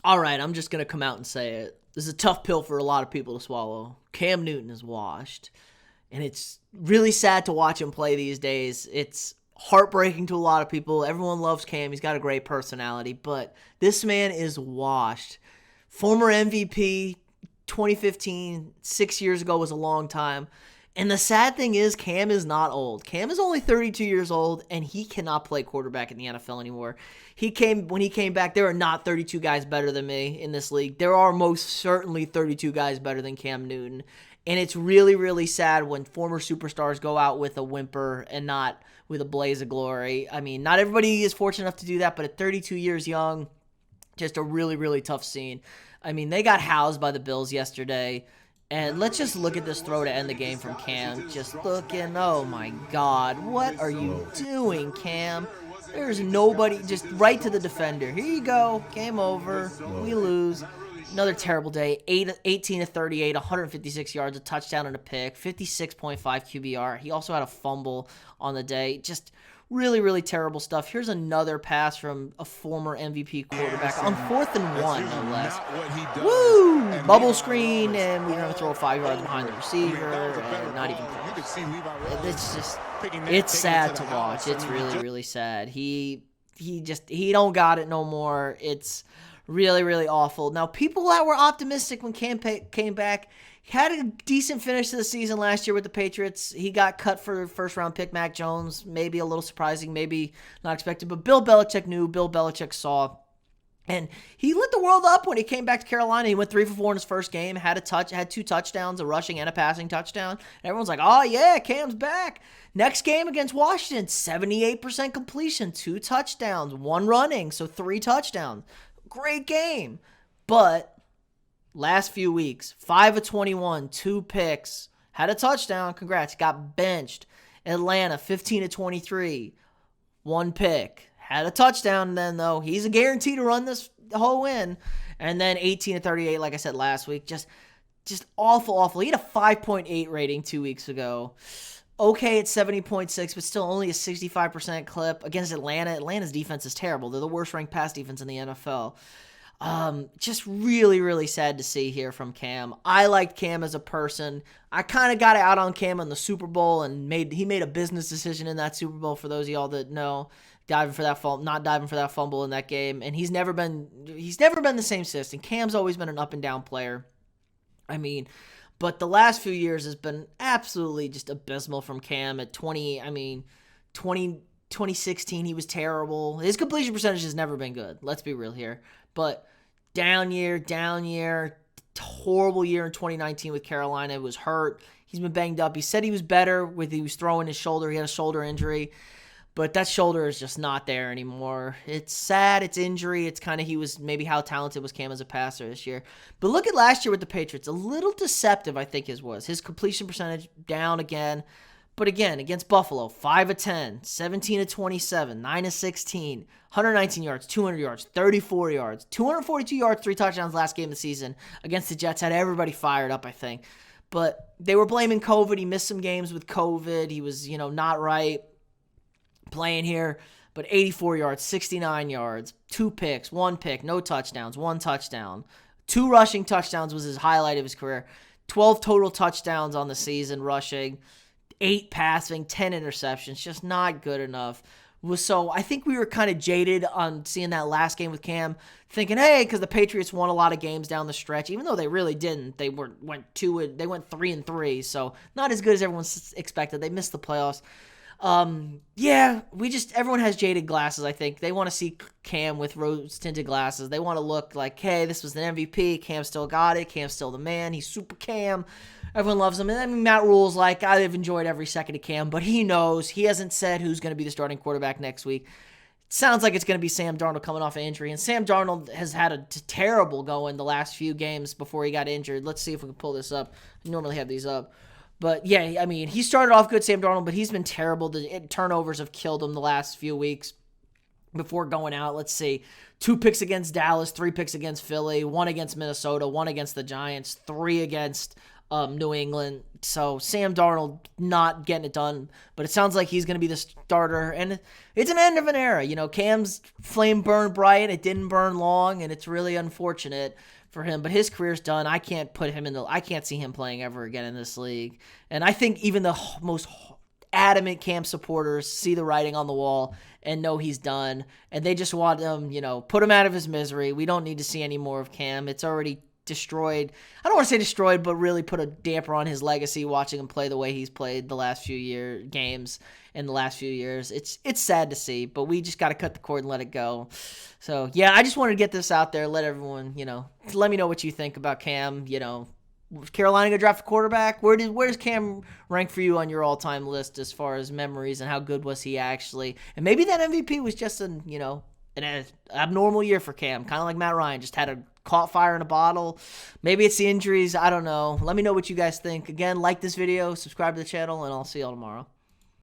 All right, I'm just going to come out and say it. This is a tough pill for a lot of people to swallow. Cam Newton is washed, and it's really sad to watch him play these days. It's heartbreaking to a lot of people. Everyone loves Cam. He's got a great personality, but this man is washed. Former MVP, 2015, 6 years ago was a long time. And the sad thing is, Cam is not old. Cam is only 32 years old, and he cannot play quarterback in the NFL anymore. When he came back, there are not 32 guys better than me in this league. There are most certainly 32 guys better than Cam Newton. And it's really, really sad when former superstars go out with a whimper and not with a blaze of glory. I mean, not everybody is fortunate enough to do that, but at 32 years young, just a really, really tough scene. I mean, they got housed by the Bills yesterday. And let's just look at this throw to end the game from Cam. Just looking, oh my God, what are you doing, Cam? There's nobody, just right to the defender. Here you go, game over, we lose. Another terrible day, 18 to 38, 156 yards, a touchdown and a pick, 56.5 QBR. He also had a fumble on the day. Just really, really terrible stuff. Here's another pass from a former MVP quarterback on 4th and 1, no less. Woo! Bubble screen, and we're going to throw 5 yards behind the receiver, and not even close. It's sad to watch. It's really, really sad. He don't got it no more. It's really, really awful. Now, people that were optimistic when Cam came back, had a decent finish to the season last year with the Patriots. He got cut for first-round pick Mac Jones. Maybe a little surprising, maybe not expected. But Bill Belichick knew, Bill Belichick saw. And he lit the world up when he came back to Carolina. He went 3 for 4 in his first game, had 2 touchdowns, a rushing and a passing touchdown. And everyone's like, oh, yeah, Cam's back. Next game against Washington, 78% completion, 2 touchdowns, 1 running, so 3 touchdowns. Great game. But last few weeks, 5 of 21, 2 picks, had a touchdown. Congrats. Got benched. Atlanta, 15 of 23, 1 pick. Had a touchdown then, though. He's a guarantee to run this whole win. And then 18 to 38, like I said last week. Just awful, awful. He had a 5.8 rating 2 weeks ago. Okay at 70.6, but still only a 65% clip against Atlanta. Atlanta's defense is terrible. They're the worst-ranked pass defense in the NFL. Just really, really sad to see here from Cam. I liked Cam as a person. I kind of got out on Cam in the Super Bowl, and he made a business decision in that Super Bowl, for those of y'all that know, not diving for that fumble in that game. And he's never been the same since. And Cam's always been an up and down player. I mean, but the last few years has been absolutely just abysmal from Cam. At 2016, he was terrible. His completion percentage has never been good. Let's be real here. But down year, horrible year in 2019 with Carolina. He was hurt. He's been banged up. He said he was better he was throwing his shoulder. He had a shoulder injury. But that shoulder is just not there anymore. It's sad. It's injury. It's kind of maybe how talented was Cam as a passer this year. But look at last year with the Patriots. A little deceptive, I think his was. His completion percentage down again. But again, against Buffalo, 5 of 10, 17 of 27, 9 of 16, 119 yards, 200 yards, 34 yards, 242 yards, 3 touchdowns last game of the season against the Jets. Had everybody fired up, I think. But they were blaming COVID. He missed some games with COVID. He was, not right playing here. But 84 yards, 69 yards, 2 picks, 1 pick, no touchdowns, 1 touchdown. 2 rushing touchdowns was his highlight of his career. 12 total touchdowns on the season rushing. 8 passing, 10 interceptions, just not good enough. So I think we were kind of jaded on seeing that last game with Cam, thinking, hey, because the Patriots won a lot of games down the stretch, even though they really didn't. They went 3-3, so not as good as everyone expected. They missed the playoffs. Everyone has jaded glasses, I think. They want to see Cam with rose-tinted glasses. They want to look like, hey, this was an MVP. Cam still got it. Cam's still the man. He's super Cam. Everyone loves him. And I mean, Matt Rule's like, I've enjoyed every second of Cam, but he knows. He hasn't said who's going to be the starting quarterback next week. It sounds like it's going to be Sam Darnold coming off an injury, and Sam Darnold has had a terrible go in the last few games before he got injured. Let's see if we can pull this up. I normally have these up. But, yeah, I mean, he started off good, Sam Darnold, but he's been terrible. The turnovers have killed him the last few weeks before going out. Let's see. 2 picks against Dallas, 3 picks against Philly, 1 against Minnesota, 1 against the Giants, 3 against New England. So Sam Darnold not getting it done, but it sounds like he's going to be the starter, and it's an end of an era. Cam's flame burned bright, it didn't burn long, and it's really unfortunate for him. But his career's done. I can't see him playing ever again in this league. And I think even the most adamant Cam supporters see the writing on the wall and know he's done, and they just want him, put him out of his misery. We don't need to see any more of Cam. It's already destroyed. I don't want to say destroyed, but really put a damper on his legacy watching him play the way he's played the last few games in the last few years. It's sad to see, but we just got to cut the cord and let it go. So, yeah, I just wanted to get this out there, let everyone, let me know what you think about Cam. Was Carolina going to draft a quarterback? Where does Cam rank for you on your all-time list as far as memories, and how good was he actually? And maybe that MVP was just an abnormal year for Cam, kind of like Matt Ryan, just had caught fire in a bottle. Maybe it's the injuries. I don't know. Let me know what you guys think. Again, like this video, subscribe to the channel, and I'll see y'all tomorrow.